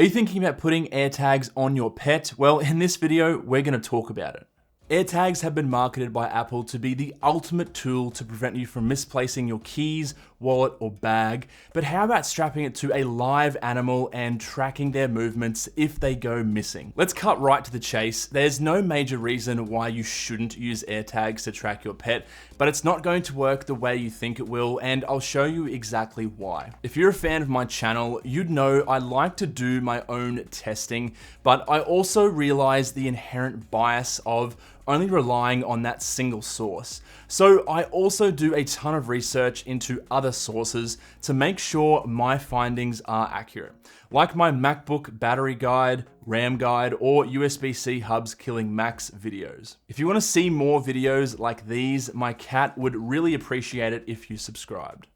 Are you thinking about putting AirTags on your pet? Well, in this video, we're going to talk about it. AirTags have been marketed by Apple to be the ultimate tool to prevent you from misplacing your keys, wallet, or bag. But how about strapping it to a live animal and tracking their movements if they go missing? Let's cut right to the chase. There's no major reason why you shouldn't use AirTags to track your pet, but it's not going to work the way you think it will, and I'll show you exactly why. If you're a fan of my channel, you'd know I like to do my own testing, but I also realize the inherent bias of only relying on that single source. So I also do a ton of research into other sources to make sure my findings are accurate, like my MacBook battery guide, RAM guide, or USB-C hubs killing Macs videos. If you want to see more videos like these, my cat would really appreciate it if you subscribed.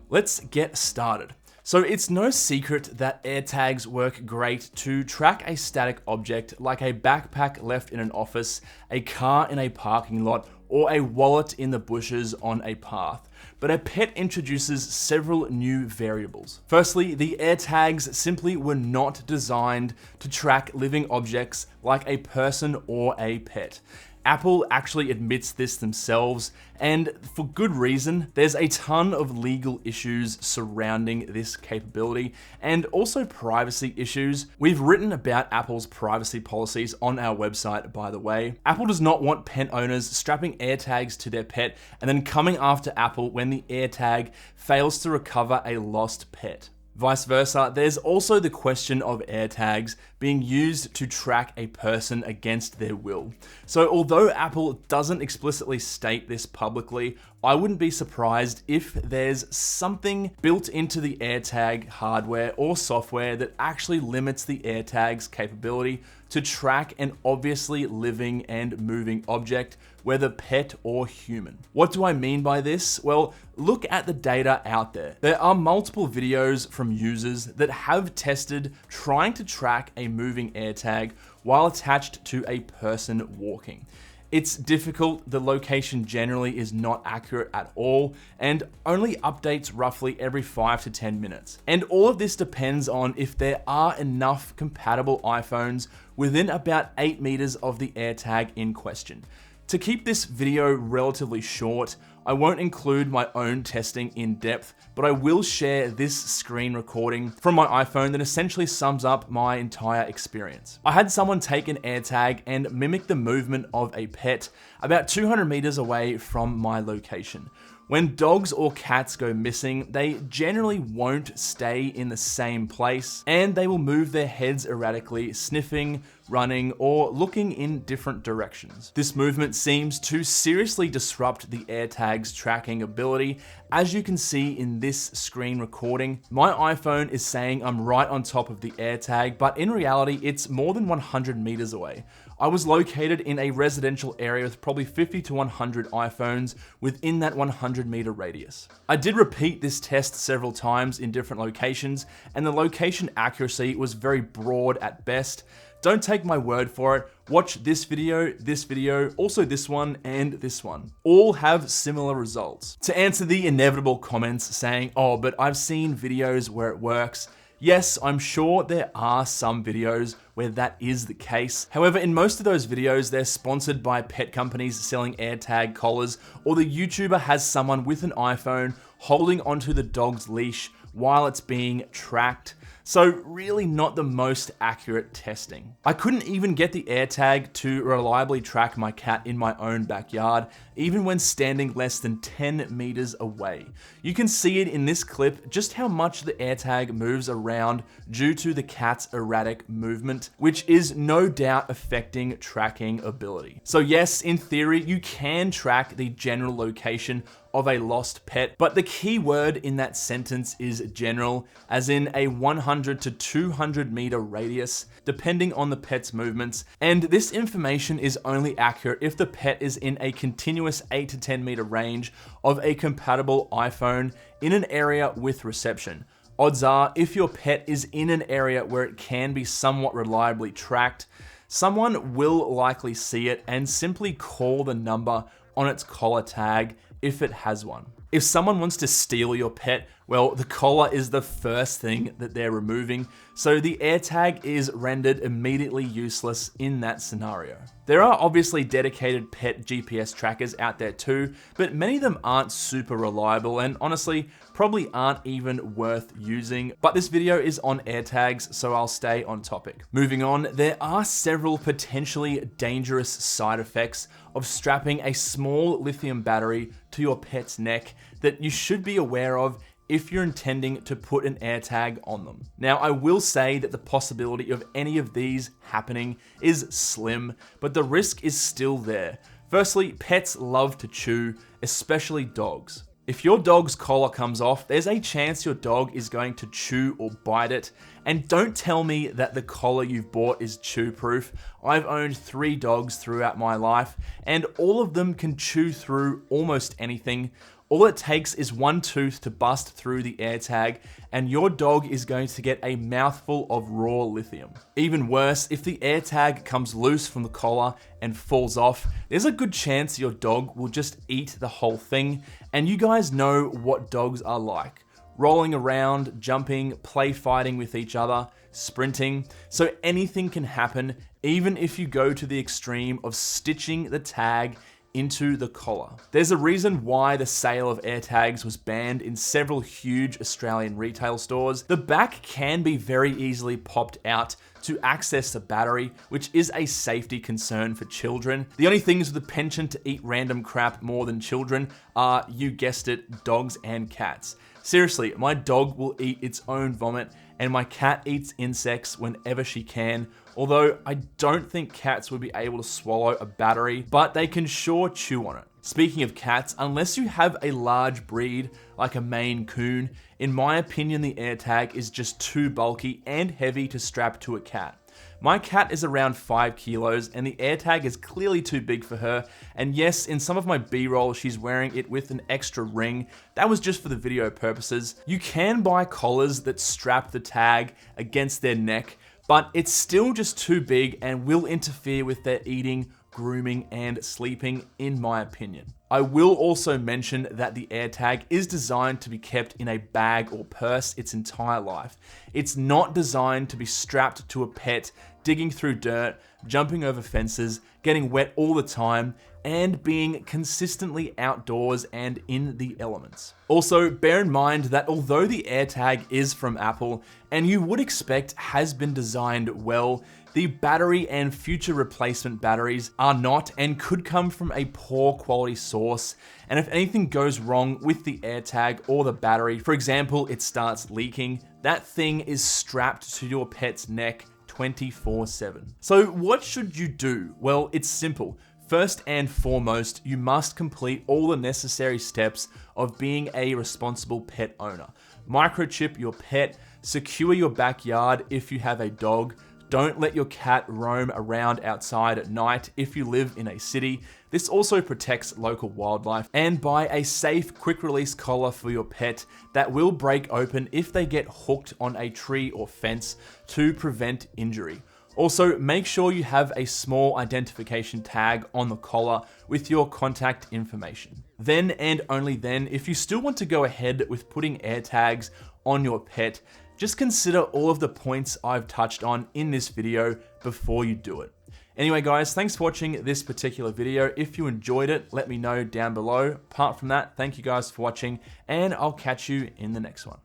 Let's get started. So it's no secret that AirTags work great to track a static object like a backpack left in an office, a car in a parking lot, or a wallet in the bushes on a path. But a pet introduces several new variables. Firstly, the AirTags simply were not designed to track living objects like a person or a pet. Apple actually admits this themselves, and for good reason. There's a ton of legal issues surrounding this capability, and also privacy issues. We've written about Apple's privacy policies on our website, by the way. Apple does not want pet owners strapping AirTags to their pet and then coming after Apple when the AirTag fails to recover a lost pet. Vice versa, there's also the question of AirTags being used to track a person against their will. So although Apple doesn't explicitly state this publicly, I wouldn't be surprised if there's something built into the AirTag hardware or software that actually limits the AirTag's capability to track an obviously living and moving object, whether pet or human. What do I mean by this? Well, look at the data out there. There are multiple videos from users that have tested trying to track a moving AirTag while attached to a person walking. It's difficult, the location generally is not accurate at all, and only updates roughly every 5 to 10 minutes. And all of this depends on if there are enough compatible iPhones within about 8 meters of the AirTag in question. To keep this video relatively short, I won't include my own testing in depth, but I will share this screen recording from my iPhone that essentially sums up my entire experience. I had someone take an AirTag and mimic the movement of a pet about 200 meters away from my location. When dogs or cats go missing, they generally won't stay in the same place, and they will move their heads erratically, sniffing, running, or looking in different directions. This movement seems to seriously disrupt the AirTag's tracking ability. As you can see in this screen recording, my iPhone is saying I'm right on top of the AirTag, but in reality, it's more than 100 meters away. I was located in a residential area with probably 50 to 100 iPhones within that 100 meter radius. I did repeat this test several times in different locations, and the location accuracy was very broad at best. Don't take my word for it. Watch this video, also this one, and this one. All have similar results. To answer the inevitable comments saying, oh, but I've seen videos where it works. Yes, I'm sure there are some videos where that is the case. However, in most of those videos, they're sponsored by pet companies selling AirTag collars, or the YouTuber has someone with an iPhone holding onto the dog's leash while it's being tracked. So really not the most accurate testing. I couldn't even get the AirTag to reliably track my cat in my own backyard, even when standing less than 10 meters away. You can see it in this clip just how much the AirTag moves around due to the cat's erratic movement, which is no doubt affecting tracking ability. So yes, in theory, you can track the general location of a lost pet, but the key word in that sentence is general, as in a 100 to 200 meter radius, depending on the pet's movements, and this information is only accurate if the pet is in a continuous 8 to 10 meter range of a compatible iPhone in an area with reception. Odds are, if your pet is in an area where it can be somewhat reliably tracked, someone will likely see it and simply call the number on its collar tag if it has one. If someone wants to steal your pet, well, the collar is the first thing that they're removing, so the AirTag is rendered immediately useless in that scenario. There are obviously dedicated pet GPS trackers out there too, but many of them aren't super reliable and honestly, probably aren't even worth using. But this video is on AirTags, so I'll stay on topic. Moving on, there are several potentially dangerous side effects of strapping a small lithium battery to your pet's neck that you should be aware of if you're intending to put an AirTag on them. Now, I will say that the possibility of any of these happening is slim, but the risk is still there. Firstly, pets love to chew, especially dogs. If your dog's collar comes off, there's a chance your dog is going to chew or bite it. And don't tell me that the collar you've bought is chew-proof. I've owned 3 dogs throughout my life, and all of them can chew through almost anything. All it takes is one tooth to bust through the AirTag, and your dog is going to get a mouthful of raw lithium. Even worse, if the AirTag comes loose from the collar and falls off, there's a good chance your dog will just eat the whole thing, and you guys know what dogs are like. Rolling around, jumping, play fighting with each other, sprinting, so anything can happen, even if you go to the extreme of stitching the tag into the collar. There's a reason why the sale of AirTags was banned in several huge Australian retail stores. The back can be very easily popped out to access the battery, which is a safety concern for children. The only things with a penchant to eat random crap more than children are, you guessed it, dogs and cats. Seriously, my dog will eat its own vomit, and my cat eats insects whenever she can, although I don't think cats would be able to swallow a battery, but they can sure chew on it. Speaking of cats, unless you have a large breed like a Maine Coon, in my opinion the AirTag is just too bulky and heavy to strap to a cat. My cat is around 5 kilos and the AirTag is clearly too big for her, and yes, in some of my B-roll she's wearing it with an extra ring. That was just for the video purposes. You can buy collars that strap the tag against their neck, but it's still just too big and will interfere with their eating, grooming, and sleeping, in my opinion. I will also mention that the AirTag is designed to be kept in a bag or purse its entire life. It's not designed to be strapped to a pet, digging through dirt, jumping over fences, getting wet all the time, and being consistently outdoors and in the elements. Also, bear in mind that although the AirTag is from Apple, and you would expect has been designed well, the battery and future replacement batteries are not and could come from a poor quality source. And if anything goes wrong with the AirTag or the battery, for example, it starts leaking, that thing is strapped to your pet's neck 24/7. So what should you do? Well, it's simple. First and foremost, you must complete all the necessary steps of being a responsible pet owner. Microchip your pet, secure your backyard if you have a dog, don't let your cat roam around outside at night if you live in a city. This also protects local wildlife. And buy a safe, quick release collar for your pet that will break open if they get hooked on a tree or fence to prevent injury. Also, make sure you have a small identification tag on the collar with your contact information. Then and only then, if you still want to go ahead with putting AirTags on your pet, just consider all of the points I've touched on in this video before you do it. Anyway guys, thanks for watching this particular video. If you enjoyed it, let me know down below. Apart from that, thank you guys for watching, and I'll catch you in the next one.